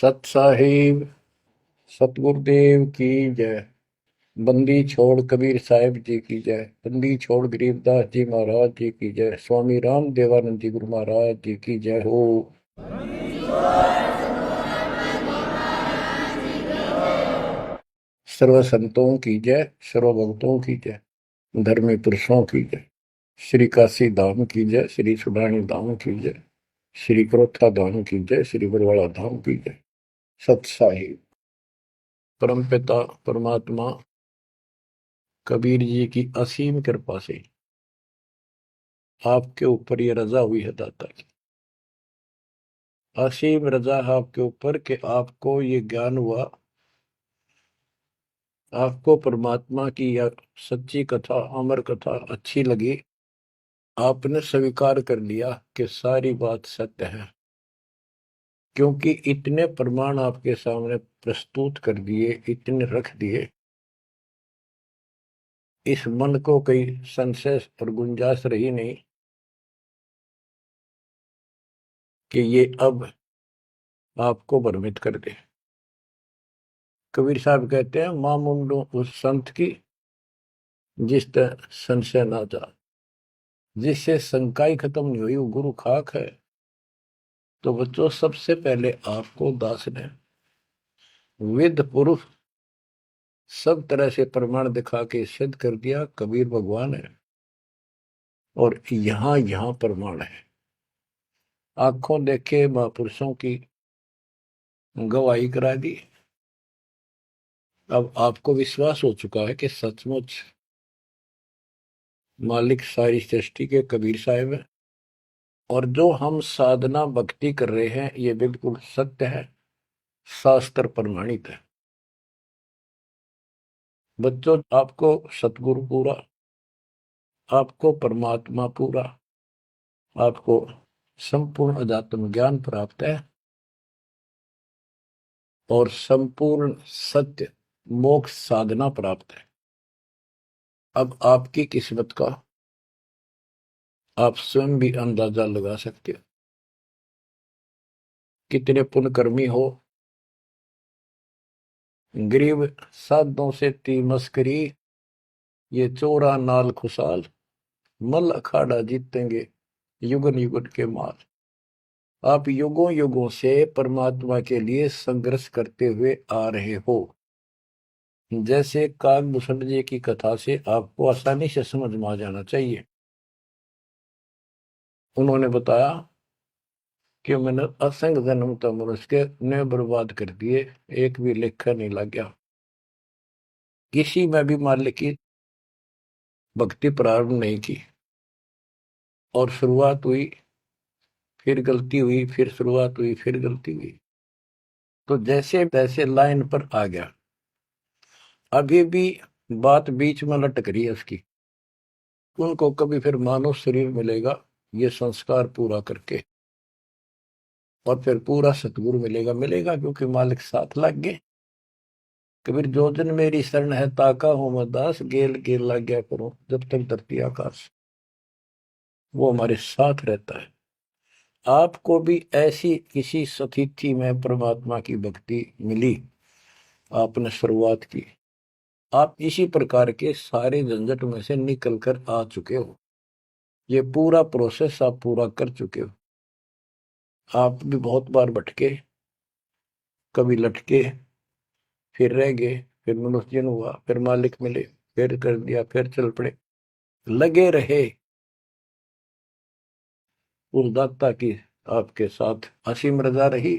सत साहिब सतगुरुदेव की जय। बंदी छोड़ कबीर साहिब जी की जय। बंदी छोड़ गरीबदास जी महाराज जी की जय। स्वामी राम देवानंद जी गुरु महाराज जी की जय हो। सर्व संतों की जय, सर्व भक्तों की जय, धर्मी पुरुषों की जय। श्री काशी धाम की जय, श्री सुडानी धाम की जय, श्री क्रोथा धाम की जय, श्री बरवाड़ा धाम की जय। सत साहिब परमपिता परमात्मा कबीर जी की असीम कृपा से आपके ऊपर ये रजा हुई है दाता की। असीम रजा है आपके ऊपर कि आपको ये ज्ञान हुआ, आपको परमात्मा की यह सच्ची कथा, अमर कथा अच्छी लगी। आपने स्वीकार कर लिया कि सारी बात सत्य है, क्योंकि इतने प्रमाण आपके सामने प्रस्तुत कर दिए, इतने रख दिए। इस मन को कोई संशय और गुंजाइश रही नहीं कि ये अब आपको भ्रमित कर दे। कबीर साहब कहते हैं, मां मुंडो उस संत की जिस तरह संशय ना जा, जिससे शंकाई खत्म नहीं हुई वो गुरु खाक है। तो बच्चों, सबसे पहले आपको दास ने वेद पुरुष सब तरह से प्रमाण दिखा के सिद्ध कर दिया कबीर भगवान है। और यहां यहां प्रमाण है, आंखों देखे महापुरुषों की गवाही करा दी। अब आपको विश्वास हो चुका है कि सचमुच मालिक सारी सृष्टि के कबीर साहिब है, और जो हम साधना भक्ति कर रहे हैं ये बिल्कुल सत्य है, शास्त्र प्रमाणित है। बच्चों, आपको सतगुरु पूरा, आपको परमात्मा पूरा, आपको संपूर्ण अध्यात्म ज्ञान प्राप्त है, और संपूर्ण सत्य मोक्ष साधना प्राप्त है। अब आपकी किस्मत का आप स्वयं भी अंदाजा लगा सकते हो। कितने पुण्यकर्मी हो, गरीब साधों से ती मस्करी, ये चोरा नाल खुशाल, मल अखाड़ा जीतेंगे युगन युगन के माल। आप युगों युगों से परमात्मा के लिए संघर्ष करते हुए आ रहे हो। जैसे काकभूषण जी की कथा से आपको आसानी से समझ में आ जाना चाहिए। उन्होंने बताया कि मैंने असंख्य जन्म तो मनुष्य ने बर्बाद कर दिए, एक भी लेखा नहीं लग गया। किसी में भी मालिक की भक्ति प्रारंभ नहीं की, और शुरुआत हुई, फिर गलती हुई, फिर शुरुआत हुई, फिर गलती हुई। तो जैसे तैसे लाइन पर आ गया। अभी भी बात बीच में लटक रही है उसकी। उनको कभी फिर मानव शरीर मिलेगा ये संस्कार पूरा करके, और फिर पूरा सतगुरु मिलेगा। मिलेगा क्योंकि मालिक साथ लग गए। कबीर जो जन मेरी शरण है ताका हूं मैं दास, गेल गेल लग गया करो जब तक धरती आकाश। वो हमारे साथ रहता है। आपको भी ऐसी किसी स्थिति में परमात्मा की भक्ति मिली, आपने शुरुआत की, आप इसी प्रकार के सारे झंझट में से निकल कर आ चुके हो। ये पूरा प्रोसेस आप पूरा कर चुके हो। आप भी बहुत बार भटके, कभी लटके, फिर रह गए, फिर मनुष्य जन्म हुआ, फिर मालिक मिले, फिर कर दिया, फिर चल पड़े, लगे रहे। उस दाता की आपके साथ असीम रजा रही,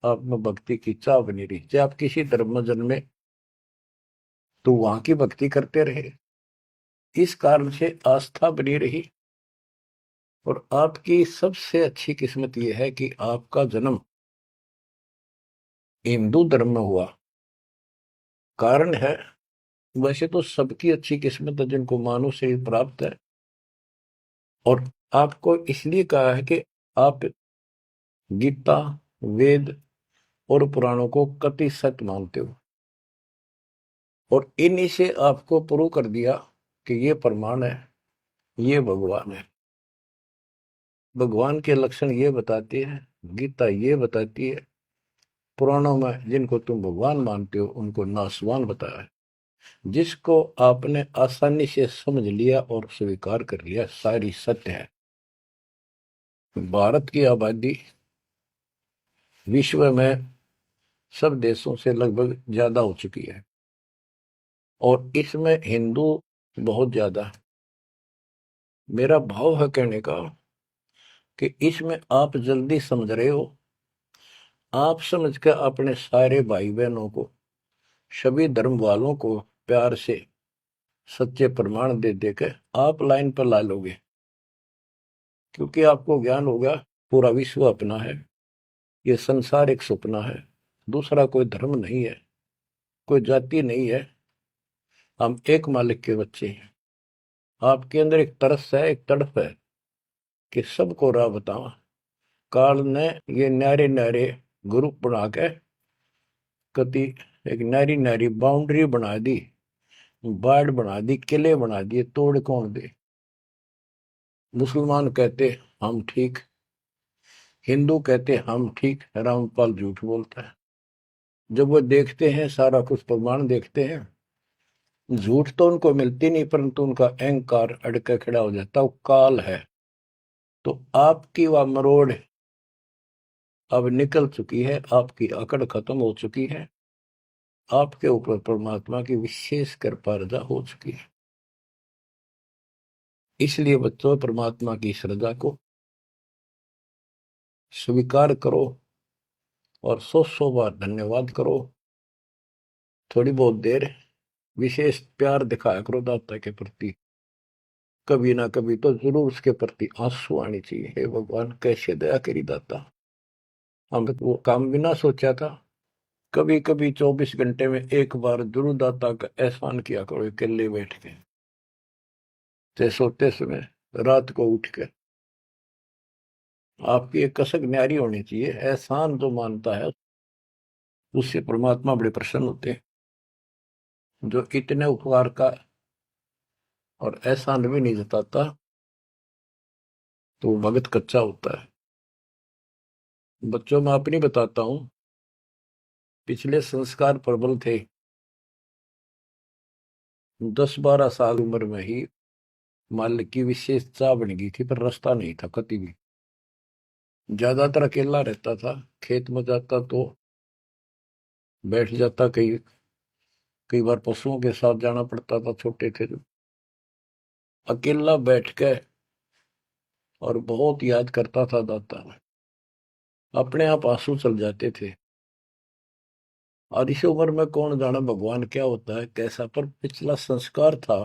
आप में भक्ति की चाह बनी रही। चाहे आप किसी धर्म में जन्मे तो वहां की भक्ति करते रहे, इस कारण से आस्था बनी रही। और आपकी सबसे अच्छी किस्मत यह है कि आपका जन्म हिंदू धर्म में हुआ। कारण है, वैसे तो सबकी अच्छी किस्मत है जिनको मानव से प्राप्त है, और आपको इसलिए कहा है कि आप गीता, वेद और पुराणों को कति सत्य मानते हो, और इन्हीं से आपको प्रूव कर दिया कि ये प्रमाण है, ये भगवान है। भगवान के लक्षण ये बताती है, गीता ये बताती है, पुराणों में जिनको तुम भगवान मानते हो उनको नासवान बताया है। जिसको आपने आसानी से समझ लिया और स्वीकार कर लिया, सारी सत्य है। भारत की आबादी विश्व में सब देशों से लगभग ज्यादा हो चुकी है और इसमें हिंदू बहुत ज्यादा है। मेरा भाव है कहने का कि इसमें आप जल्दी समझ रहे हो। आप समझ कर अपने सारे भाई बहनों को, सभी धर्म वालों को प्यार से सच्चे प्रमाण दे देकर आप लाइन पर ला लोगे, क्योंकि आपको ज्ञान होगा पूरा विश्व अपना है, ये संसार एक सपना है, दूसरा कोई धर्म नहीं है, कोई जाति नहीं है, हम एक मालिक के बच्चे हैं। आपके अंदर एक तरस है, एक तड़प है कि सबको राह बतावा। काल ने ये न्यारे न्यारे ग्रुप बना के कति एक नारी नारी बाउंड्री बना दी, बाढ़ बना दी, किले बना दिए, तोड़ कौन दे। मुसलमान कहते हम ठीक, हिंदू कहते हम ठीक, रामपाल झूठ बोलता है। जब वो देखते हैं सारा कुछ प्रमाण देखते हैं, झूठ तो उनको मिलती नहीं, परंतु उनका अहंकार अड़के खड़ा हो जाता, वो काल है। तो आपकी वह मरोड़ अब निकल चुकी है, आपकी अकड़ खत्म हो चुकी है, आपके ऊपर परमात्मा की विशेष कृपा रजा हो चुकी है। इसलिए बच्चों, परमात्मा की श्रद्धा को स्वीकार करो और 100 बार धन्यवाद करो। थोड़ी बहुत देर विशेष प्यार दिखाया करो दाता के प्रति, कभी ना कभी तो जरूर उसके प्रति आंसू आने चाहिए। हे भगवान, कैसे दया करी दाता, हम वो काम बिना सोचा था। कभी कभी 24 घंटे में एक बार जरूर दाता का एहसान किया करो, अकेले बैठ के, चाहे सोते समय, रात को उठ के। आपकी एक कसक न्यारी होनी चाहिए। एहसान जो मानता है उससे परमात्मा बड़े प्रसन्न होते हैं। जो इतने उपकार का और एहसान भी नहीं जताता तो वो भगत कच्चा होता है। बच्चों में अपनी बताता हूं, पिछले संस्कार प्रबल थे। 10-12 साल उम्र में ही मालिक की विशेष चाह बन गई थी, पर रास्ता नहीं था कति भी। ज्यादातर अकेला रहता था, खेत में जाता तो बैठ जाता, कई कई बार पशुओं के साथ जाना पड़ता था, छोटे थे जो। अकेला बैठ के और बहुत याद करता था दाता, अपने आप आंसू चल जाते थे। और इस उम्र में कौन जाना भगवान क्या होता है कैसा, पर पिछला संस्कार था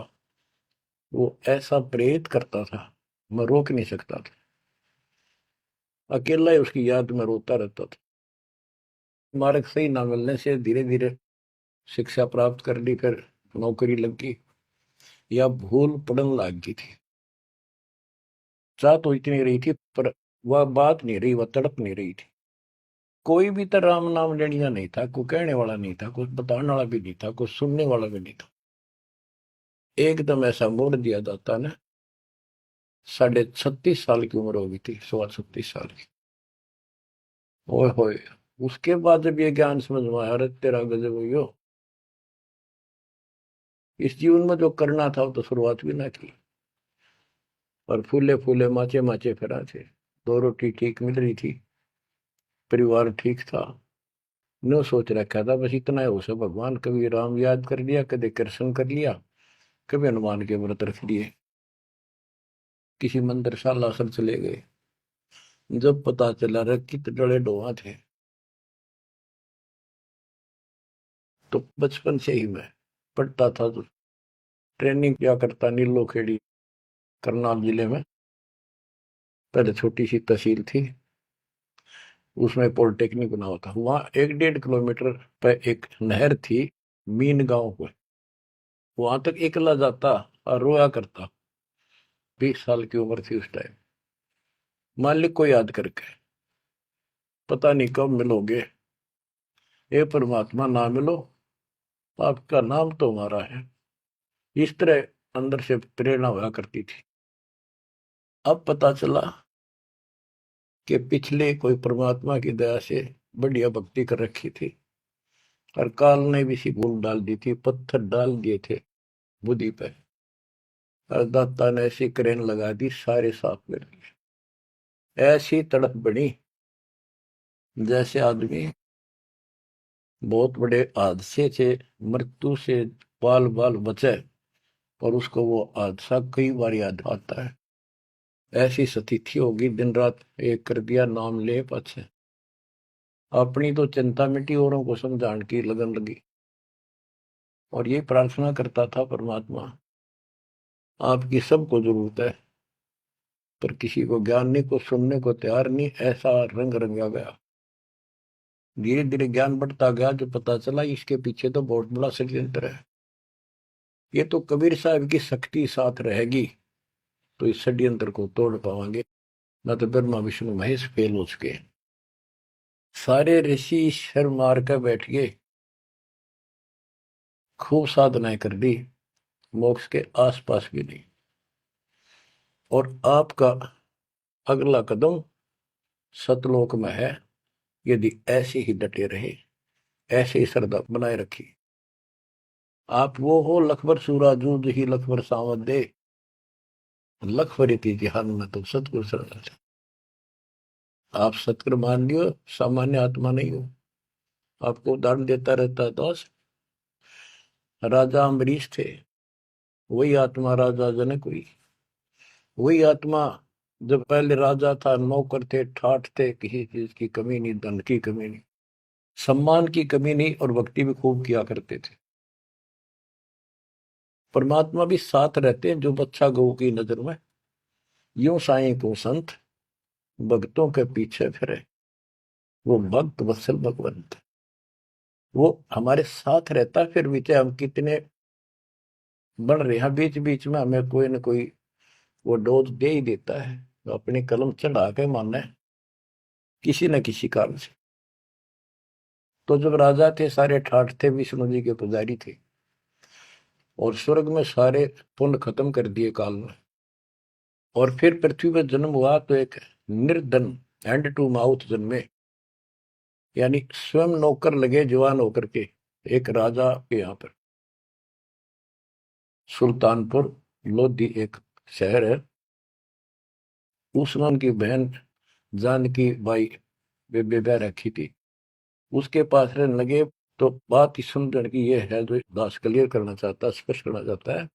वो ऐसा प्रेरित करता था, मैं रोक नहीं सकता था। अकेला ही उसकी याद में रोता रहता था। मार्ग सही ना मिलने से धीरे धीरे शिक्षा प्राप्त कर ली, फिर नौकरी लग गई, या भूल पड़न लग गई थी। चाह तो इतनी रही थी, पर वह बात नहीं रही, वह तड़प नहीं रही थी। कोई भी तो राम नाम लेनिया नहीं था, कोई कहने वाला नहीं था, कोई बताने वाला भी नहीं था, कोई सुनने वाला भी नहीं था। एकदम ऐसा मोड़ दिया दाता ने। 36.5 साल की उम्र हो गई थी, 36.25 साल की। ओए होए, उसके बाद जब ये ज्ञान समझ में आया, अरे तेरा गजब हुई, इस जीवन में जो करना था वो तो शुरुआत भी ना की, और फूले फूले माचे माचे फिरा थे। 2 रोटी ठीक मिल रही थी, परिवार ठीक था। नो सोच रखा था बस इतना है उसे, भगवान कभी राम याद कर लिया, कभी कृष्ण कर लिया, कभी हनुमान के व्रत रख लिए, किसी मंदिर शालासर चले गए। जब पता चला रे कित डले डोहा थे, तो बचपन से ही मैं पढ़ता था, तो ट्रेनिंग क्या करता नीलो खेड़ी, करनाल जिले में। पहले छोटी सी तहसील थी, उसमें पॉलिटेक्निक बना हुआ था। वहां 1-1.5 किलोमीटर पर एक नहर थी, मीन गांव को। वहां तक एकला जाता और रोया करता। 20 साल की उम्र थी उस टाइम। मालिक को याद करके, पता नहीं कब मिलोगे, हे परमात्मा ना मिलो, आपका नाम तो हमारा है। इस तरह अंदर से प्रेरणा हुआ करती थी। अब पता चला कि पिछले कोई परमात्मा की दया से बढ़िया भक्ति कर रखी थी, और काल ने भी सी भूल डाल दी थी, पत्थर डाल दिए थे बुद्धि पे, और दाता ने ऐसी क्रेन लगा दी, सारे साफ कर दिए। ऐसी तड़प बनी जैसे आदमी बहुत बड़े हादसे से, मृत्यु से बाल बाल बचे, और उसको वो हादसा कई बार याद आता है। ऐसी स्थिति होगी, दिन रात एक कर दिया, नाम ले पाछे। अपनी तो चिंता मिटी, औरों को समझाने की लगन लगी। और ये प्रार्थना करता था, परमात्मा आपकी सबको जरूरत है, पर किसी को ज्ञान नहीं, को सुनने को तैयार नहीं। ऐसा रंग रंगा गया। धीरे धीरे ज्ञान बढ़ता गया, जो पता चला इसके पीछे तो बहुत बड़ा षड्यंत्र है। ये तो कबीर साहब की शक्ति साथ रहेगी तो इस षड्यंत्र को तोड़ पावांगे, न तो ब्रह्मा विष्णु महेश फेल हो चुके। सारे ऋषि शर मार कर बैठ गए, खूब साधनाएं कर दी, मोक्ष के आसपास भी नहीं। और आपका अगला कदम सतलोक में है, यदि ऐसे ही डटे रहे, ऐसे ही श्रद्धा बनाए रखी। आप वो हो लखबर सूरा जूझ ही लखबर सावत दे, लखबर जिहान में तो सतगुरु शरण। आप सतगुरु मान लियो, सामान्य आत्मा नहीं हो। आपको उदाहरण देता रहता है दोस्त। राजा अम्बरीश थे, वही आत्मा राजा जनक हुई। वही आत्मा जब पहले राजा था, नौकर थे, ठाठ थे, किसी चीज की कमी नहीं, धन की कमी नहीं, सम्मान की कमी नहीं, और भक्ति भी खूब किया करते थे। परमात्मा भी साथ रहते हैं, जो बच्चा गौ की नजर में, यूं साईं को संत भक्तों के पीछे फिरे, वो भक्त वत्सल भगवंत, वो हमारे साथ रहता। फिर भी चाहे हम कितने बढ़ रहे हैं, बीच बीच में हमें कोई न कोई वो डोज दे ही देता है, तो अपनी कलम चढ़ा के मानना है किसी न किसी कारण से। तो जब राजा थे, सारे ठाठ थे, विष्णु जी के पुजारी थे, और स्वर्ग में सारे पुण्य खत्म कर दिए काल में, और फिर पृथ्वी पर जन्म हुआ तो एक निर्धन हैंड टू माउथ जन्मे, यानी स्वयं नौकर लगे जवान होकर के, एक राजा के यहाँ पर सुल्तानपुर लोधी एक शहर है, उसमें उनकी बहन जानकी बाई बेबे रखी थी, उसके पास रहने लगे। तो बात ही समझने की ये है, जो दास क्लियर करना चाहता है, स्पष्ट करना चाहता है।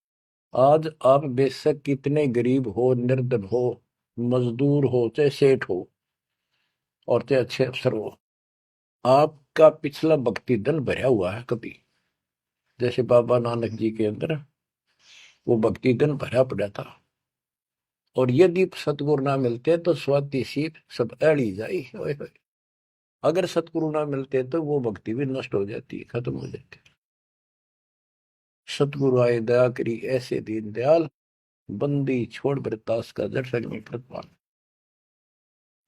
आज आप बेशक कितने गरीब हो, निर्धन हो, मजदूर हो, चाहे सेठ हो, और चाहे अच्छे अफसर हो, आपका पिछला भक्ति धन भरा हुआ है कभी। जैसे बाबा नानक जी के अंदर वो भक्ति धन भरा पड़ा था, और यदि सतगुरु ना मिलते तो स्वाति सी सब अड़ी जाई। अगर सतगुरु ना मिलते तो वो भक्ति भी नष्ट हो जाती है, खत्म हो जाती है। सतगुरु आए दया करी ऐसे दीन दयाल, बंदी छोड़ बरतास का जट संग प्रतिपाल।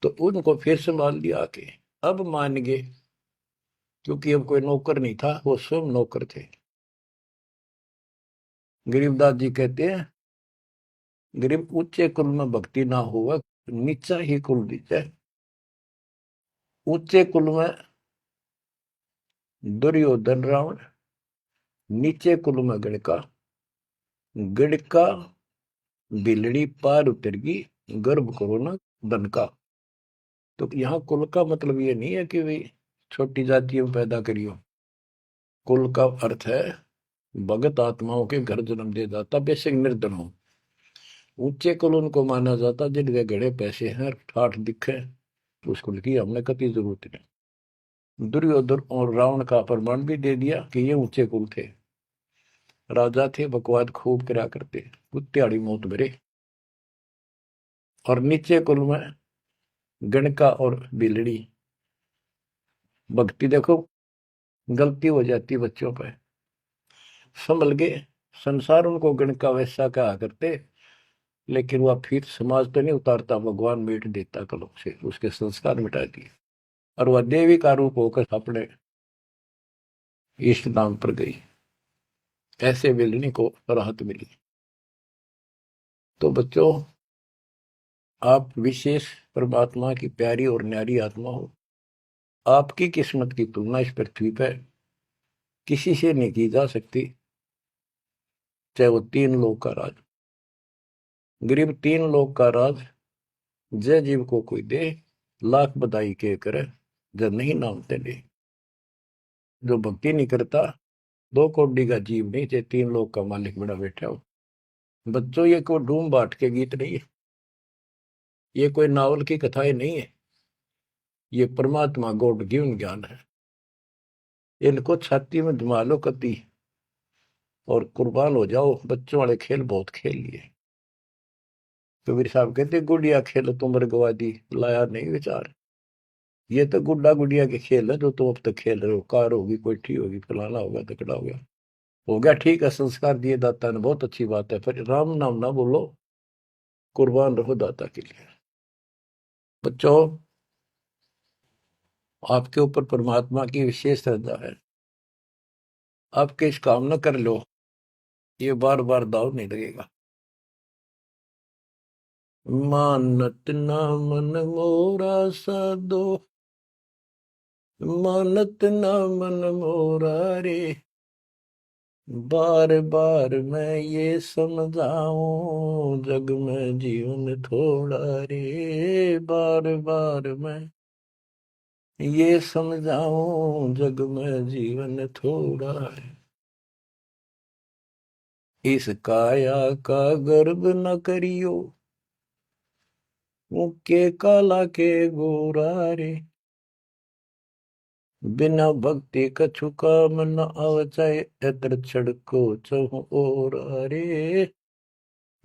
तो उनको फिर संभाल लिया आके, अब मान गए, क्योंकि अब कोई नौकर नहीं था, वो स्वयं नौकर थे। गरीबदास जी कहते हैं, गरीब ऊंचे कुल में भक्ति ना हुआ, नीचा ही कुल दीजिए। ऊंचे कुल में दुर्योधन रावण, नीचे कुल में गणका, गणका बिलड़ी पार उतर गई, गर्भ करो ना धन का। तो यहाँ कुल का मतलब ये नहीं है कि भाई छोटी जातियों पैदा करियो। कुल का अर्थ है भगत आत्माओं के घर जन्म दे जाता, बेशक निर्धन हो। ऊंचे कुल उनको माना जाता जिनके घड़े पैसे हैं, ठाठ दिखे, उस कुल की हमने कभी जरूरत नहीं। दुर्योधन और रावण का प्रमाण भी दे दिया कि ये ऊंचे कुल थे, राजा थे, बकवाद खूब करा करते, कुत्तेआड़ी मौत भरे। और नीचे कुल में गणका और बिलड़ी, भक्ति देखो गलती हो जाती बच्चों पर, संभल गए। संसार उनको गणका वैसा कहा करते, लेकिन वह फिर समाज तो नहीं उतारता, भगवान मीट देता कलों से, उसके संस्कार मिटा दिए, और वह देवी का रूप होकर अपने इष्ट नाम पर गई। ऐसे बिलनी को राहत मिली। तो बच्चों, आप विशेष परमात्मा की प्यारी और न्यारी आत्मा हो, आपकी किस्मत की तुलना इस पृथ्वी पर किसी से नहीं की जा सकती, चाहे वो 3 लोक का राज, गरीब 3 लोक का राज जय जीव को कोई दे, लाख बधाई के करे, जब नहीं नाम तेरे। जो भक्ति नहीं करता, 2 कौड़ी का जीव नहीं, चाहे 3 लोक का मालिक बड़ा बैठा हो। बच्चों, ये कोई डूम बाट के गीत नहीं है, ये कोई नावल की कथाएं नहीं है, ये परमात्मा गॉड गिवन ज्ञान है। इनको छाती में जमा लो कति और कुर्बान हो जाओ। बच्चों वाले खेल बहुत खेल लिए। कबीर साहब कहते गुड़िया खेल तुम गवा दी, लाया नहीं विचार। ये तो गुड्डा गुड़िया के खेल है जो तुम अब तक खेल रहे हो। कार होगी, कोठी होगी, फलाना होगा, तकड़ा हो गया ठीक है, संस्कार दिए दाता ने, बहुत अच्छी बात है, पर राम नाम ना बोलो, कुर्बान रहो दाता के लिए। बच्चों, आपके ऊपर परमात्मा की विशेष श्रद्धा है, आपके इस काम न कर लो, ये बार बार दाव नहीं लगेगा। मानत ना मन मोरा साधो, मानत ना मन मोरा रे, बार बार मैं ये समझाऊं, जग में जीवन थोड़ा रे। बार बार मैं ये समझाऊं, जग में जीवन थोड़ा है। इस काया का गर्व न करियो, मुक्के काला के गोरा रे। बिना भक्ति कछु काम न आवचाए, इतर छड़को चहु और रे।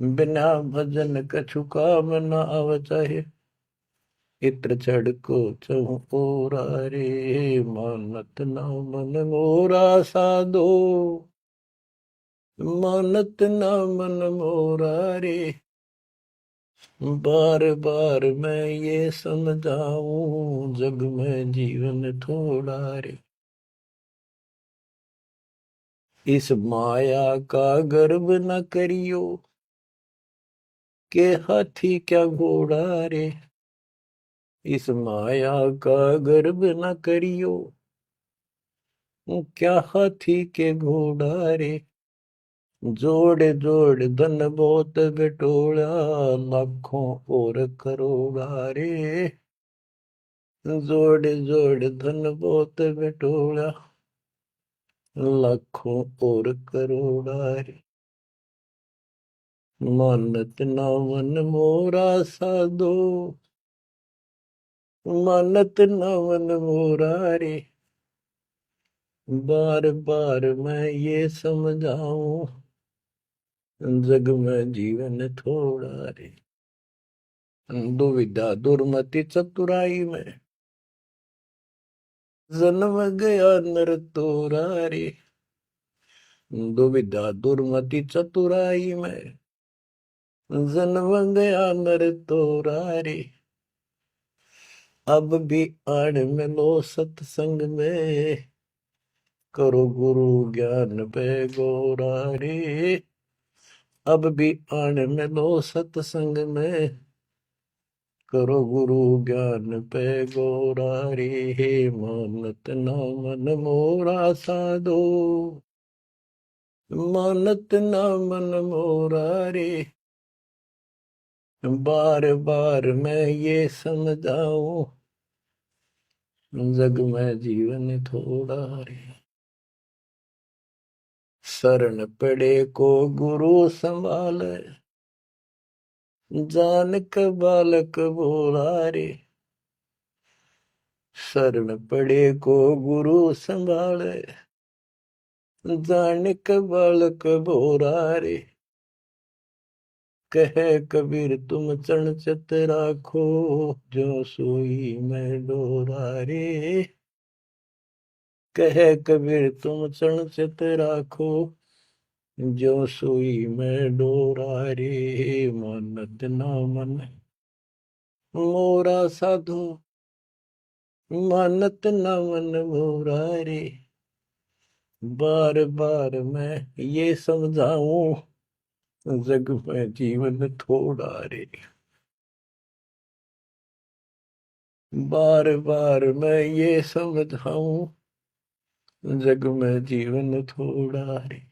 बिना भजन कछु काम न आवचाए, इत्र छड़को चहु और रे। मानत ना मन मोरा साधो, मानत ना मन मोरा रे। बार बार मैं ये समझाऊं, जग में जीवन थोड़ा रे। इस माया का गर्व न करियो, के हाथी क्या घोड़ा रे। इस माया का गर्व न करियो, क्या हाथी के घोड़ा रे। जोड़ जोड़ धन बहुत बटोला, लाखों और करोड़ा रे। जोड़ जोड़ धन बहुत बटोला, लाखों और करोड़ा रे। मानत ना मन मोरा साधो, मानत ना मन मोरा रे। बार बार मैं ये समझाऊं, जग में जीवन थोड़ा रे। दुविधा दुर्मति चतुराई में, जन्म गया नर तोरा रे। दुविधा दुर्मति चतुराई में, जन्म गया नर तोरा रे। अब भी आड़ मिलो सत्संग में, करो गुरु ज्ञान पे गोरा रे। अब भी आड़ मिलो सत्संग में, करो गुरु ज्ञान पे गोरा रे। मानत ना मन मोरा साधो, मानत ना मन मोरा रे। बार बार मैं ये समझाऊं, जग में जीवन थोड़ा रे। शरण पड़े को गुरु संभाले, जान क बालक बोला रे। शरण पड़े को गुरु संभाले, जान क बालक बोरा रे। कहे कबीर तुम चरण चित राखो, जो सोई मैं डोरा रे। कहे कबीर तुम चरण चित राखो, जो सोई मैं डोरा रे। मानत ना मन मोरा साधो, मानत ना मन मोरा रे। बार बार मैं ये समझाऊं, जग में जीवन थोड़ा रे। बार बार मैं ये समझाऊं, जग में जीवन थोड़ा रे,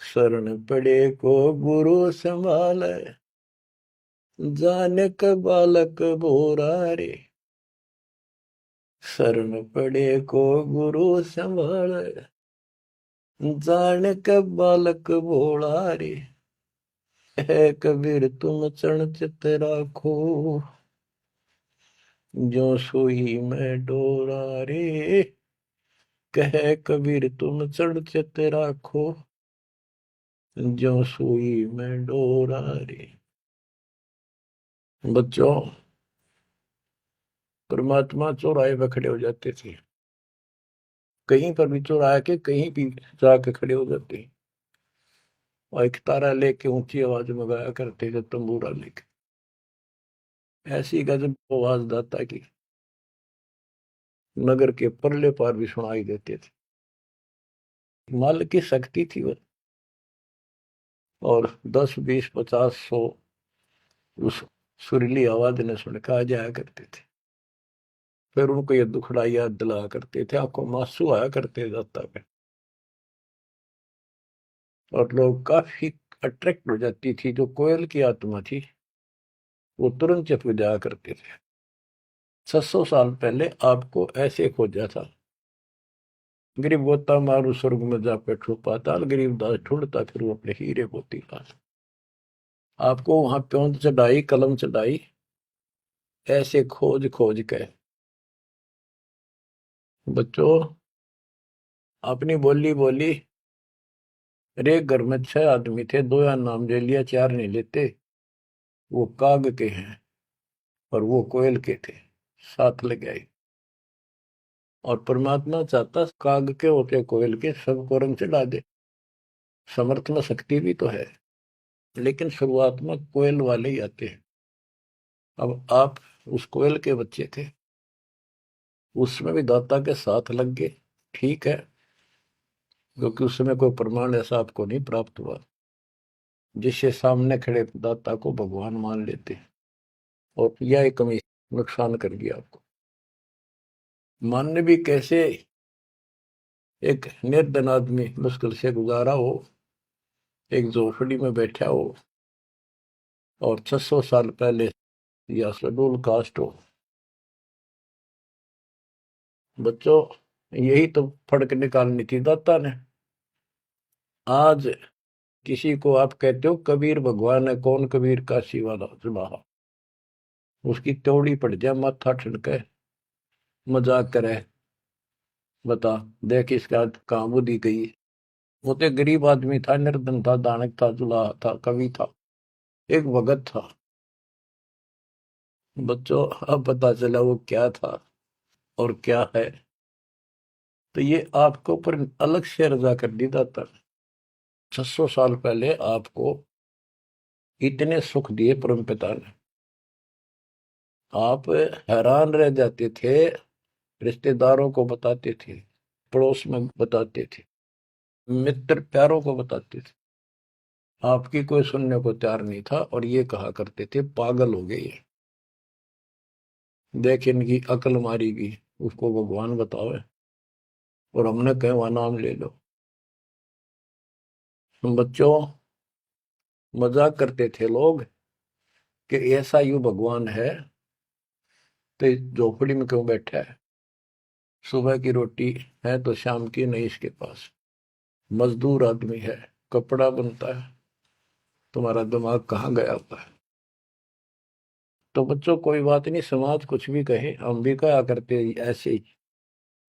शरण पड़े को गुरु संभाले, जाने का बालक बोरा रे, शरण पड़े को गुरु संभाले, जाने का बालक भोला रे, है कबीर तुम चरण चित राखो, जो सोई में डोरा रे, कहे कबीर तुम चढ़ चित राखो, जो सुई में डोरा रे। बच्चों, परमात्मा चौराहे पे खड़े हो जाते थे, कहीं पर भी चौराहे के कहीं भी जाके खड़े हो जाते, और एक तारा लेके ऊंची आवाज में गाया करते थे, तंबूरा लेके, ऐसी गजब आवाज दाता की नगर के परले पार भी सुनाई देते थे। माल की शक्ति थी वो, और 10, 20, 50, 100 उस सुरीली आवाज ने सुन के आ जाया करते थे। फिर उनको ये दुखड़ा याद दिलाया करते थे, आपको मासू आया करते दाता पे, और लोग काफी अट्रैक्ट हो जाती थी। जो कोयल की आत्मा थी वो तुरंत चप जाया करते थे। 600 साल पहले आपको ऐसे खोजा था, गरीब गोता मारू स्वर्ग में जा बैठो पाताल, गरीब दास ढूंढता फिर वो अपने हीरे मोती पास। आपको वहां प्योंद चढ़ाई, कलम चढ़ाई, ऐसे खोज खोज के। बच्चों, अपनी बोली बोली, एक घर में 6 आदमी थे, 2 या नाम ले लिया, 4 नहीं लेते, वो काग के हैं और वो कोयल के थे, साथ लग गए। और परमात्मा चाहता काग के होते कोयल के सबको रंग चढ़ा दे। समर्थ में शक्ति भी तो है, लेकिन शुरुआत में कोयल वाले ही आते हैं। अब आप उस कोयल के बच्चे थे, उसमें भी दाता के साथ लग गए, ठीक है, क्योंकि उस समय कोई प्रमाण ऐसा आपको नहीं प्राप्त हुआ जिससे सामने खड़े दाता को भगवान मान लेते, और यह कमी नुकसान कर गया आपको। मानने भी कैसे, एक निर्धन आदमी मुश्किल से गुजारा हो, एक झोपड़ी में बैठा हो, और 600 साल पहले या शेड्यूल कास्ट हो। बच्चों, यही तो फर्क निकालनी थी दाता ने। आज किसी को आप कहते हो कबीर भगवान है, कौन कबीर काशी वाला जुलाहा, उसकी त्योड़ी पड़ जाए, माथा ठनके, मजाक करे, बता देख इसका कहाँ बुद्धि गई। वो तो गरीब आदमी था, निर्धन था, दानक था, जुलाहा था, कवि था, एक भगत था। बच्चों, अब पता चला वो क्या था और क्या है। तो ये आपको ऊपर अलग से रजा कर दी दाता। 600 साल पहले आपको इतने सुख दिए परम पिता ने, आप हैरान रह जाते थे, रिश्तेदारों को बताते थे, पड़ोस में बताते थे, मित्र प्यारों को बताते थे, आपकी कोई सुनने को तैयार नहीं था, और ये कहा करते थे पागल हो गए ये, देख इनकी अकल मारी गई, उसको भगवान बतावे, और हमने कहे वहां नाम ले लो। बच्चों, मजाक करते थे लोग कि ऐसा यू भगवान है तो झोपड़ी में क्यों बैठा है, सुबह की रोटी है तो शाम की नहीं इसके पास, मजदूर आदमी है, कपड़ा बनता है, तुम्हारा दिमाग कहाँ गया हुआ है। तो बच्चों, कोई बात नहीं, समाज कुछ भी कहे, हम भी कहा करते ऐसे ही।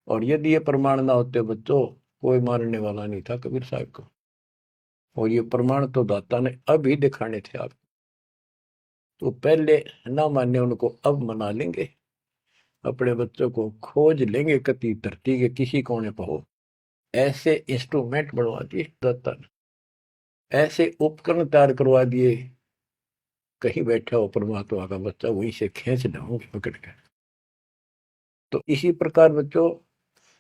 और यदि ये प्रमाण ना होते बच्चों, कोई मानने वाला नहीं था कबीर साहब को, और ये प्रमाण तो दाता ने अभी दिखाने थे आप। तो पहले ना माने उनको, अब मना लेंगे, अपने बच्चों को खोज लेंगे कति धरती के किसी कोने पर हो, ऐसे इंस्ट्रूमेंट बनवा दिए दाता ने, ऐसे उपकरण तैयार करवा दिए, कहीं बैठा हो परमात्मा का बच्चा वहीं से खींच लाऊंगे पकड़ कर। तो इसी प्रकार बच्चों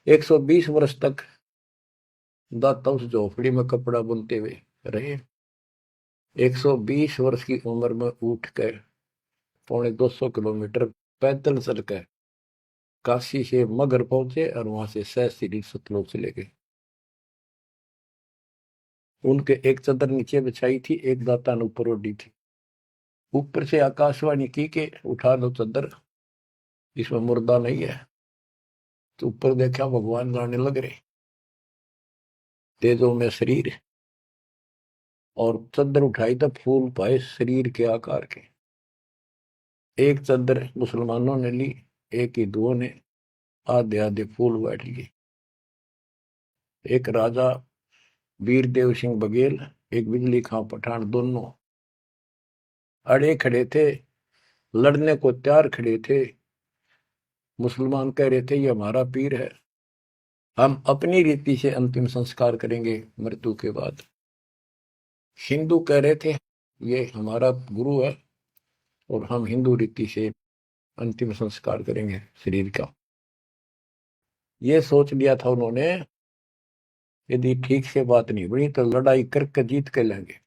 120 वर्ष तक दाता उस झोपड़ी में कपड़ा बुनते हुए रहे। 120 वर्ष की उम्र में उठ कर 250 किलोमीटर पैदल चल कर काशी से मगर पहुंचे और वहां से सहस्त्री सतलोक चले गए। उनके एक चादर नीचे बिछाई थी, एक दाता ने ऊपर ओढ़ी थी। ऊपर से आकाशवाणी की के उठा लो चादर, इसमें मुर्दा नहीं है। तो ऊपर देखा भगवान जाने लग रहे, तेजों में शरीर, और चादर उठाई तो फूल पाए शरीर के आकार के। एक चादर मुसलमानों ने ली, एक हिंदुओं ने आधे आधे फूल बैठ लिए। एक राजा वीरदेव सिंह बघेल, एक बिजली खां पठान, दोनों अड़े खड़े थे, लड़ने को तैयार खड़े थे। मुसलमान कह रहे थे ये हमारा पीर है, हम अपनी रीति से अंतिम संस्कार करेंगे मृत्यु के बाद। हिंदू कह रहे थे ये हमारा गुरु है और हम हिंदू रीति से अंतिम संस्कार करेंगे शरीर का। ये सोच लिया था उन्होंने, यदि ठीक से बात नहीं बनी तो लड़ाई करके जीत के लेंगे।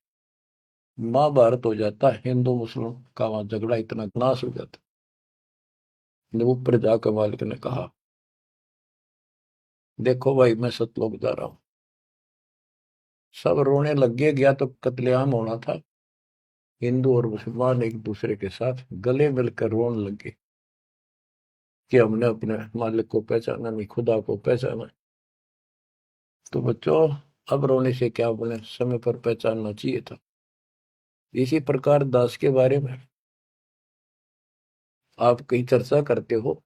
महाभारत हो जाता, हिंदू मुस्लिम का वहां झगड़ा इतना नाश हो जाता। जब ऊपर जाकर मालिक ने कहा देखो भाई मैं सतलोक जा रहा हूं, सब रोने लग गया तो कत्लेआम होना था। हिंदू और मुसलमान एक दूसरे के साथ गले मिलकर रोने लगे कि हमने अपने मालिक को पहचाना नहीं, खुदा को पहचाना। तो बच्चों अब रोने से क्या बने, समय पर पहचानना चाहिए था। इसी प्रकार दास के बारे में आप कहीं चर्चा करते हो,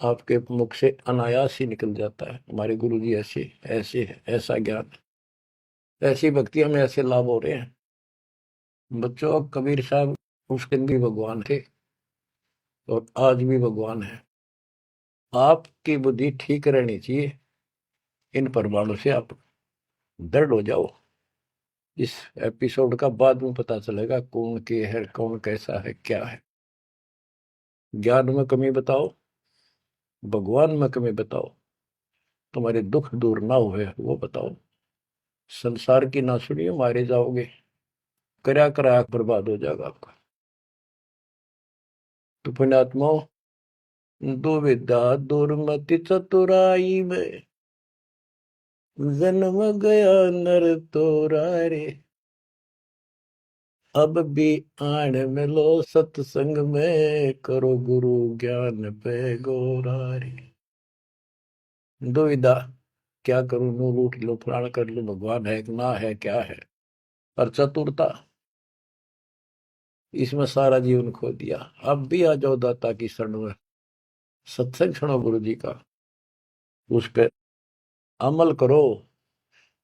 आपके मुख से अनायास ही निकल जाता है हमारे गुरु जी ऐसे ऐसे है, ऐसा ज्ञान, ऐसी भक्ति, हमें ऐसे लाभ हो रहे हैं। बच्चों कबीर साहब उस दिन भी भगवान थे और आज भी भगवान है। आपकी बुद्धि ठीक रहनी चाहिए, इन प्रमाणों से आप दृढ़ हो जाओ। इस एपिसोड का बाद में पता चलेगा कौन के है, कौन कैसा है, क्या है। ज्ञान में कमी बताओ, भगवान में कमी बताओ, तुम्हारे दुख दूर ना हुए वो बताओ। संसार की ना सुनियो, मारे जाओगे, करया करा बर्बाद हो जाएगा आपका। तो पुण्यात्मा, दुविधा दुर्मति चतुराई में जन्म गया नर तोरा रे, अब भी आण मिलो सत्संग में, करो गुरु ज्ञान पे गोरा रे। दुविधा, क्या करूं, नू लूट लो, फलाना कर लो, भगवान है कि ना है, क्या है। और चतुरता, इसमें सारा जीवन खो दिया। अब भी आ जाओ दाता की शरण में, सत्संग सुनो गुरु जी का, उस पर अमल करो।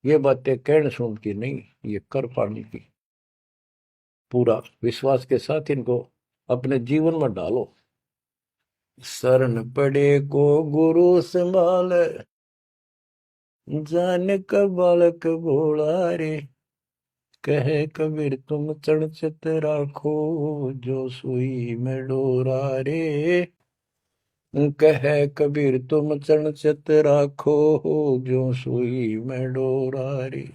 ये बातें कहने सुन की नहीं, ये कर पाने की। पूरा विश्वास के साथ इनको अपने जीवन में डालो। शरण पड़े को गुरु संभाल, जान का बालक भोला रे, कहे कबीर तुम चढ़ चित राखो, जो सुई में डोरा रे। कहे कबीर तुम चढ़ चित राखो, जो सुई में डोरा रे।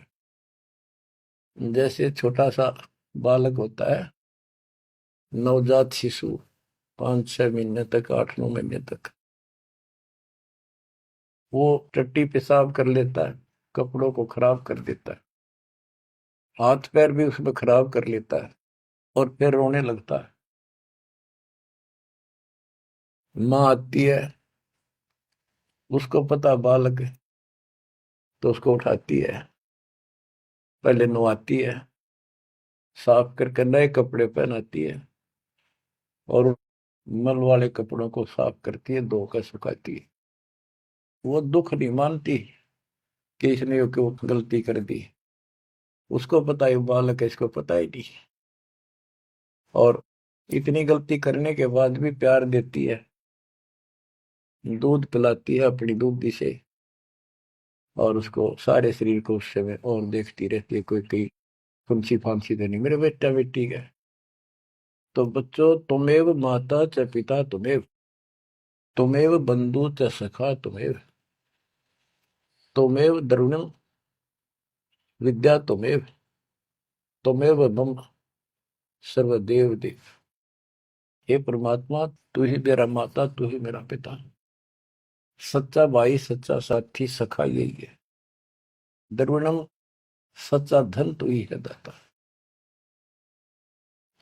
जैसे छोटा सा बालक होता है, नवजात शिशु, 5-6 महीने तक, 8-9 महीने तक, वो टट्टी पेशाब कर लेता है, कपड़ों को खराब कर देता है, हाथ पैर भी उसमें खराब कर लेता है और फिर रोने लगता है। माँ आती है, उसको पता बालक है, तो उसको उठाती है, पहले नहलाती है, साफ करके नए कपड़े पहनाती है और मल वाले कपड़ों को साफ करती है, धोकर सुखाती है। वो दुख नहीं मानती कि इसने ये क्यों गलती कर दी, उसको पता है बालक है, इसको पता ही नहीं। और इतनी गलती करने के बाद भी प्यार देती है, दूध पिलाती है अपनी दूधी से, और उसको सारे शरीर को उससे में और देखती रहती है कोई कहीं फुंसी फांसी तो नहीं मेरे बेटा बेटी का। तो बच्चों, तुमेव माता च पिता तुमेव, तुमेव बंधु च सखा तुमेव, तुमेव द्रविणम विद्या तुमेव, तुमेव मम सर्वदेव देव। हे परमात्मा, तू ही मेरा माता, तू ही मेरा पिता, सच्चा भाई, सच्चा साथी, सखा यही है। द्रविणम, सच्चा धन तू ही है दाता,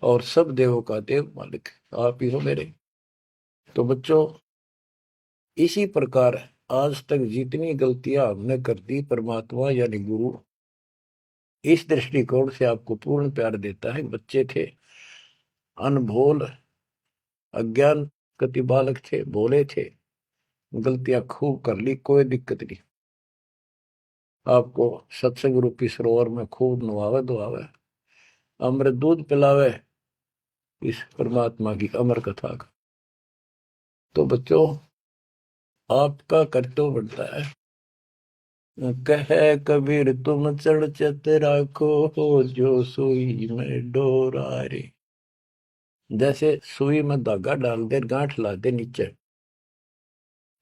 और सब देवों का देव मालिक आप ही हो मेरे। तो बच्चों, इसी प्रकार आज तक जितनी गलतियां हमने कर दी, परमात्मा यानी गुरु इस दृष्टिकोण से आपको पूर्ण प्यार देता है। बच्चे थे, अनभोल, अज्ञान, कति बालक थे, भोले थे, गलतियां खूब कर ली, कोई दिक्कत नहीं। आपको सत्संग रूपी सरोवर में खूब नवावे धोआवे, अमृत दूध पिलावे इस परमात्मा की अमर कथा का। तो बच्चों, आपका कर्तव्य बनता है, कहे कबीर तुम चढ़ चत राखो, जो सुई में डोरा रे। जैसे सुई में धागा डाल दे, गांठ ला दे नीचे,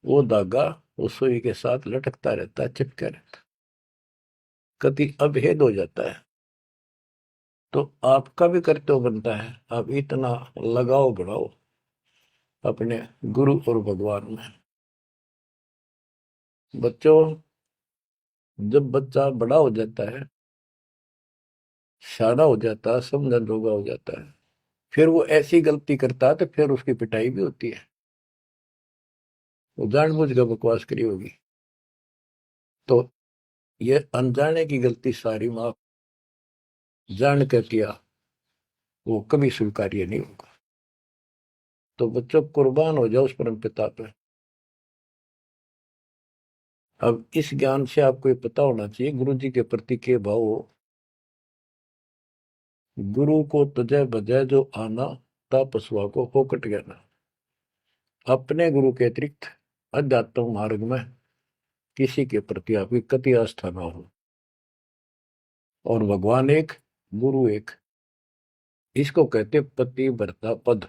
वो धागा उस सुई के साथ लटकता रहता है, चिपका रहता, कभी अभेद हो जाता है। तो आपका भी कर्तव्य बनता है, आप इतना लगाव बढ़ाओ अपने गुरु और भगवान में। बच्चों, जब बच्चा बड़ा हो जाता है, सियाना हो जाता है, समझन जोगा हो जाता है, फिर वो ऐसी गलती करता है तो फिर उसकी पिटाई भी होती है। वो जानबूझ कर बकवास करी होगी, तो ये अनजाने की गलती सारी माफ, जान कर किया वो कभी स्वीकार्य नहीं होगा। तो बच्चों, कुर्बान हो जाओ उस परम पिता पे। अब इस ज्ञान से आपको ये पता होना चाहिए गुरु जी के प्रति के भाव हो। गुरु को तजय बजय जो आना, तापसवा को होकट गया। अपने गुरु के अतिरिक्त अध्यात्म मार्ग में किसी के प्रति आपकी कति आस्था ना हो। और भगवान एक, गुरु एक, इसको कहते पति भरता पद।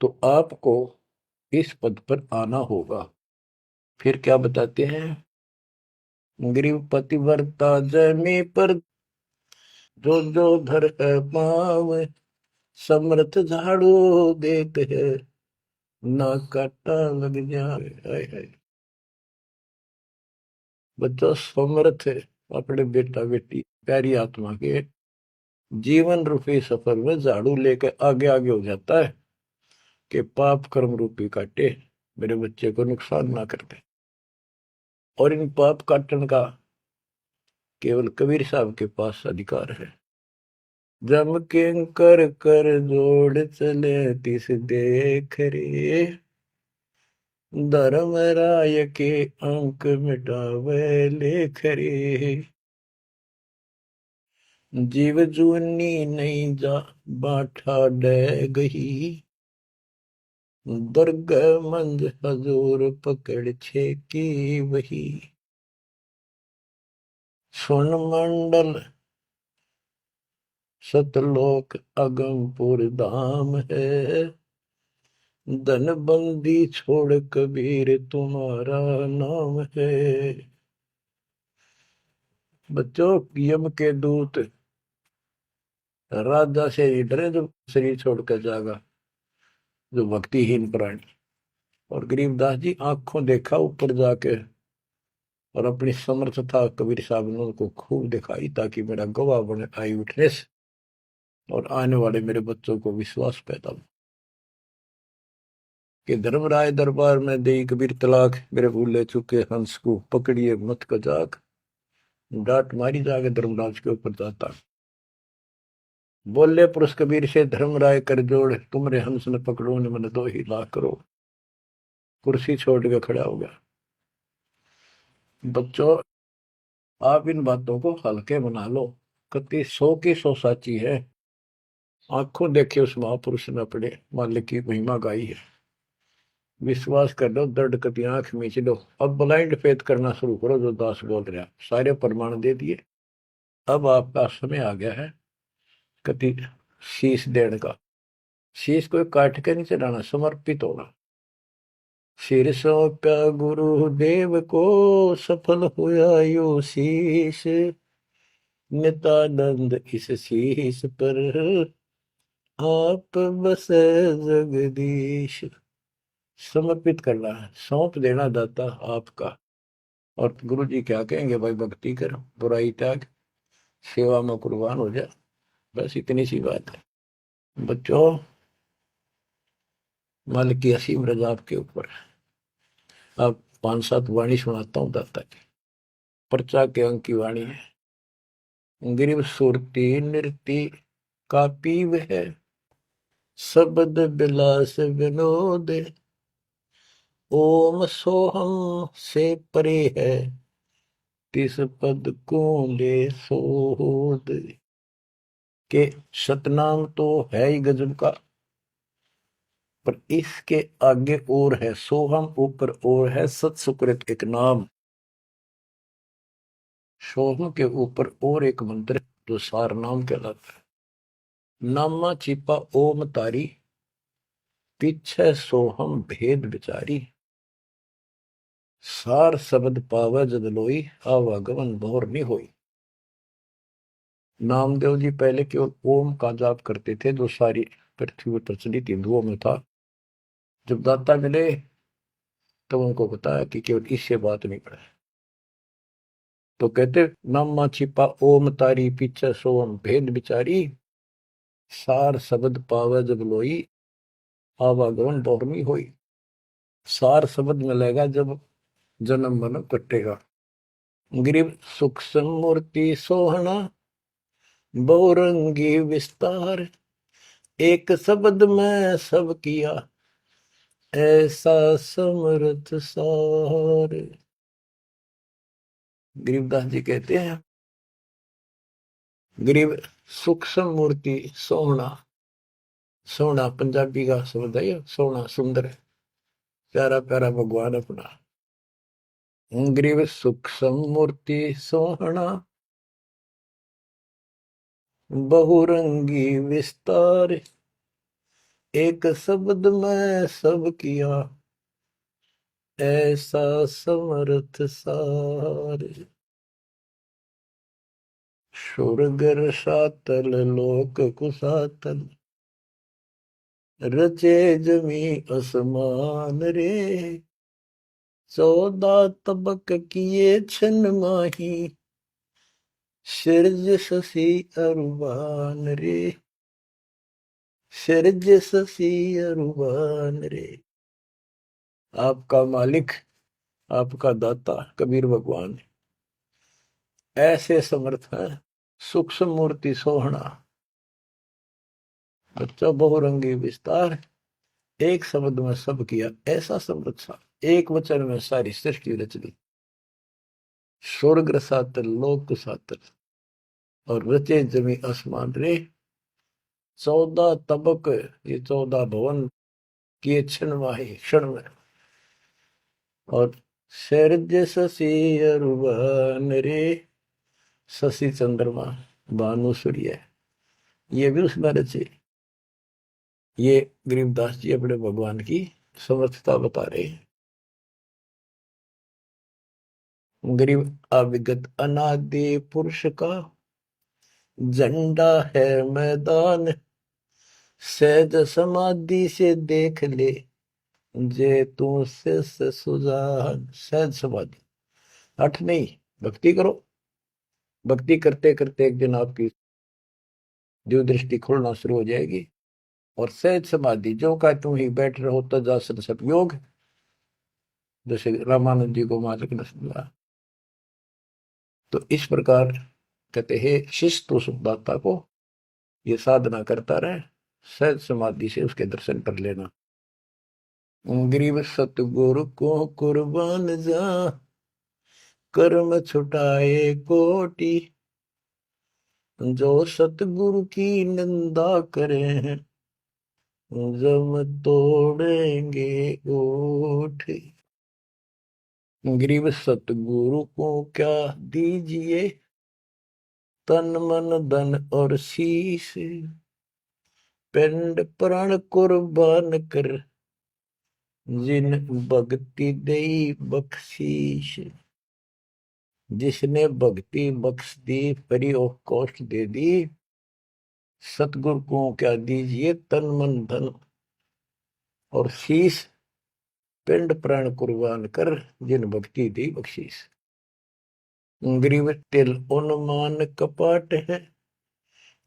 तो आपको इस पद पर आना होगा। फिर क्या बताते हैं, ग्रीव पति भरता जमी पर, जो जो धर है पाव, समर्थ झाड़ू देते है, ना काटा लग जाए। हाय हाय। बच्चों, समर्थ अपने बेटा बेटी प्यारी आत्मा के जीवन रूपी सफर में झाड़ू लेकर आगे आगे हो जाता है कि पाप कर्म रूपी काटे मेरे बच्चे को नुकसान ना कर दे। और इन पाप काटन का केवल कबीर साहब के पास अधिकार है। जम के कर कर जोड़ चले तिस देख रे, धर्म राय के अंक मिटावे लेख रे। जीव जूनी नहीं जा बाठा डे गही, दर्ग मंज हजूर पकड़ छे की वही। सुन मंडल सतलोक अगमपुर धाम है, धन बंदी छोड़ कबीर तुम्हारा नाम है। बच्चों, यम के दूत राजा से ही डरे जो शरीर छोड़कर जाएगा, जो भक्तिहीन प्राणी। और गरीबदास जी आंखों देखा ऊपर जाके, और अपनी समर्थता कबीर साहब ने उनको खूब दिखाई, ताकि मेरा गवाह बने आई विटनेस, और आने वाले मेरे बच्चों को विश्वास पैदा हो कि धर्मराय दरबार में दे कबीर तलाक, मेरे भूले चुके हंस को पकड़िए मत कजाक। डांट मारी जाके धर्मराज के ऊपर जाता, बोले पुरुष कबीर से धर्मराय कर जोड़, तुमरे हंस न पकड़ो ने मन 2 लाख करो। कुर्सी छोड़ के खड़ा हो गया। बच्चों, आप इन बातों को हल्के बना लो, कति 100 की 100 साची है। आंखों देखे उस महापुरुष ने अपने मालिक की महिमा गाई है। विश्वास कर लो, दर्द कति आंख मीच लो। अब ब्लाइंड फेथ करना शुरू करो, जो दास बोल रहा, सारे प्रमाण दे दिए। अब आपका समय आ गया है कति शीश देने का। शीश को काट के नहीं चढ़ाना, समर्पित होना। सिर सौंप्या गुरुदेव को, सफल हुआ यो शीश, नित्यानंद इस शीश पर आप बस जगदीश। समर्पित करना है, सौंप देना दाता आपका। और गुरु जी क्या कहेंगे, भाई भक्ति कर, बुराई त्याग, सेवा में कुर्बान हो जा। बस इतनी सी बात है बच्चों। मालिक की असीम रजा आपके ऊपर। अब 5-7 वाणी सुनाता हूँ दाता की। पर्चा के अंक की वाणी है। गिरिव सुरती नृति का पीव है, शब्द बिलास विनोद। ओम सोहम से परे है, तिस पद को ले सोद। के सतनाम तो है ही गजब का, पर इसके आगे और है सोहम, ऊपर और है सत सुकृत एक नाम। सोहम के ऊपर और एक मंत्र जो सार नाम कहलाता है। नामा छिपा ओम तारी, पीछे सोहम भेद विचारी। सार शब्द पावे जद लोई, आवागमन भौर नहीं होई। नामदेव जी पहले केवल ओम का जाप करते थे, जो सारी पृथ्वी पर प्रचलित हिंदुओं में था। जब दाता मिले तो उनको बताया कि केवल इससे बात नहीं पड़े। तो कहते नामा छिपा ओम तारी, पीछे सोम भेद विचारी। सार शब्द पावे जब लोई, आवागमन बहुरमी होई। सार शब्द मिलेगा जब जन्म मन कटेगा। गिरिव सूक्ष्म मूर्ति सोहना, बहुरंगी विस्तार। एक शब्द में सब किया, ऐसा समर्थ सार। गरीबदास जी कहते हैं, गरीब सूक्ष्म मूर्ति सोहना। सोहना पंजाबी का शब्द है, सोहना सुंदर है, प्यारा प्यारा भगवान अपना। गरीब सूक्ष्म मूर्ति सोहना, बहुरंगी विस्तार। एक शब्द में सब किया, ऐसा समर्थ सार। सुरगर सातल लोक कुसातल, रचे जमी असमान रे। 14 तबक किए छन माही, सिरज शशि अरुबान रे। सिरज शशि अरुबान रे। आपका मालिक, आपका दाता कबीर भगवान ऐसे समर्थ है। सूक्ष्म मूर्ति सोहना, बच्चा बहुरंगी विस्तार। एक शब्द में सब किया, ऐसा समर्थ सा। एक वचन में सारी सृष्टि रच दी। स्वर्ग सातल लोक सातल, और रचे जमी आसमान रे। 14 तबक, ये 14 भवन किए क्षण माही, क्षण में। और सैरज शशि अरुबन रे। शशि चंद्रमा, भानु सूर्य, ये भी उसमें रचे। ये गरीबदास जी अपने भगवान की समर्थता बता रहे हैं। गरीब अविगत अनादि पुरुष का, झंडा है मैदान। सहज समाधि से देख ले, जे तू से सुजान। सहज समाधि, हठ नहीं, भक्ति करो। भक्ति करते करते एक दिन आपकी जो दृष्टि खुलना शुरू हो जाएगी। और सहज समाधि, जो का तुम ही बैठ रहो तजासन सब योग। जैसे रामानंद जी को मालिक ने सुना। तो इस प्रकार कहते हैं शिष्य तो सुखदाता को ये साधना करता रहे, सहज समाधि से उसके दर्शन कर लेना। गरीब सतगुरु को कुर्बान जा, कर्म छुटाए कोटि। जो सतगुरु की निंदा करें, जम तोड़ेंगे ओठ। गरीब सतगुरु को क्या दीजिए, तन मन धन और शीश। पिंड प्राण कुर्बान कर, जिन भक्ति दई बख्शीश। जिसने भक्ति बख्श दी, फ्री ऑफ कॉस्ट दे दी, सतगुरु को क्या दीजिए तन मन धन, और शीश पिंड प्राण कुर्बान कर, जिन भक्ति दी बख्शीश। ग्रीव तिल उन्मान कपाट है,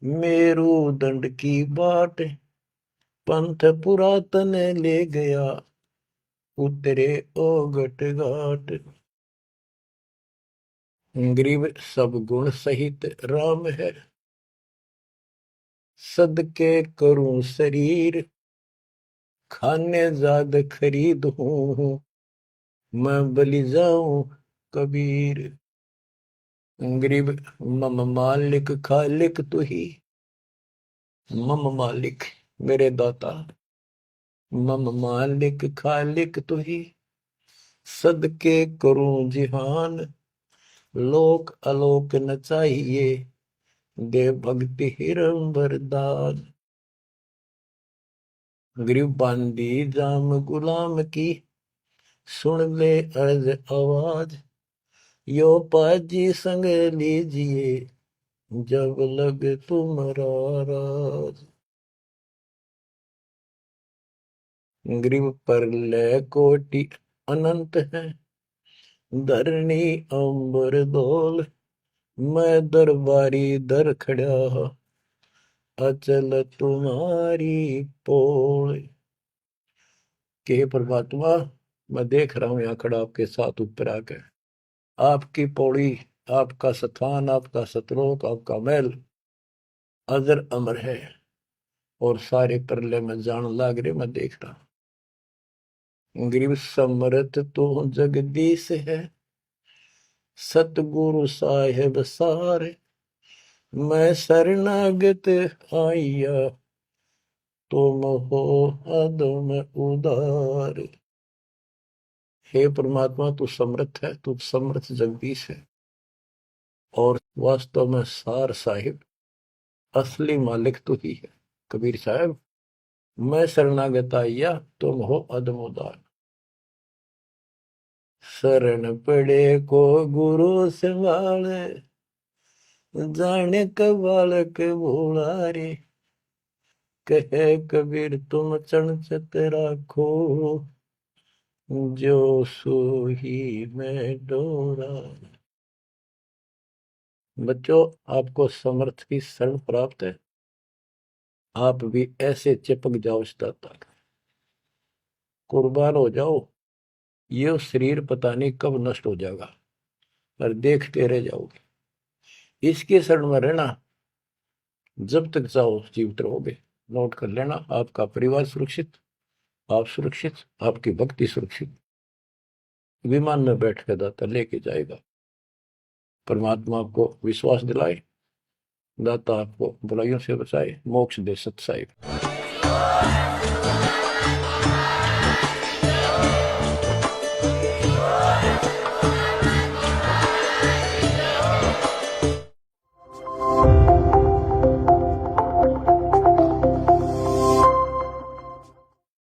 मेरू दंड की बाट, पंथ पुरातन ले गया, उतरे ओगट घाट। ग्रीव सब गुण सहित राम है, सदके करूं शरीर, खाने जाद खरीद हूं, मैं बलि जाऊं कबीर। गरीब मम मालिक खालिक तू ही, मम मालिक मेरे दाता, मम मालिक खालिक तू ही, सदके करूं जिहान, लोक अलोक न चाहिए, दे भक्ति हिरम वरदान। गरीब बांदी जाम गुलाम की, सुन ले अर्ज आवाज, यो पाजी संग लीजिए, जब लग तुम्हारा राज। ग्रीव पर लय कोटि अनंत है, धरणी अंबर डोल, मैं दरबारी दर खड़ा, अचल तुम्हारी पोल। के परमात्मा, मैं देख रहा हूं यहां खड़ा आपके साथ ऊपर आकर, आपकी पौड़ी, आपका स्थान, आपका सतलोक, आपका महल अजर अमर है, और सारे परले में जान लाग रहे, मैं देख रहा। ग्रीव समरथ तो जगदीश है, सतगुरु साहेब सारे, मैं शरणागत आइया, तुम हो अदम उदार। हे परमात्मा, तू समर्थ है, तू समर्थ जगदीश है, और वास्तव में सार साहिब असली मालिक तू ही है। कबीर साहब, मैं शरणागत आइया, तुम हो अदम उदार। शरण पड़े को गुरु संभाले, जाने का बालक भोला रे, कहे कबीर तुम चरण चित राखो, जो सोही में डोरा। बच्चों, आपको समर्थ की शरण प्राप्त है, आप भी ऐसे चिपक जाओ इस दाता का, कुर्बान हो जाओ। ये शरीर पता नहीं कब नष्ट हो जाएगा, पर देखते रह जाओगे। इसके शरण में रहना, जब तक जाओ जीवित रहोगे। नोट कर लेना, आपका परिवार सुरक्षित, आप सुरक्षित, आपकी भक्ति सुरक्षित। विमान में बैठ कर दाता लेके जाएगा। परमात्मा आपको विश्वास दिलाए, दाता आपको बुराइयों से बचाए, मोक्ष दे सत साहिब।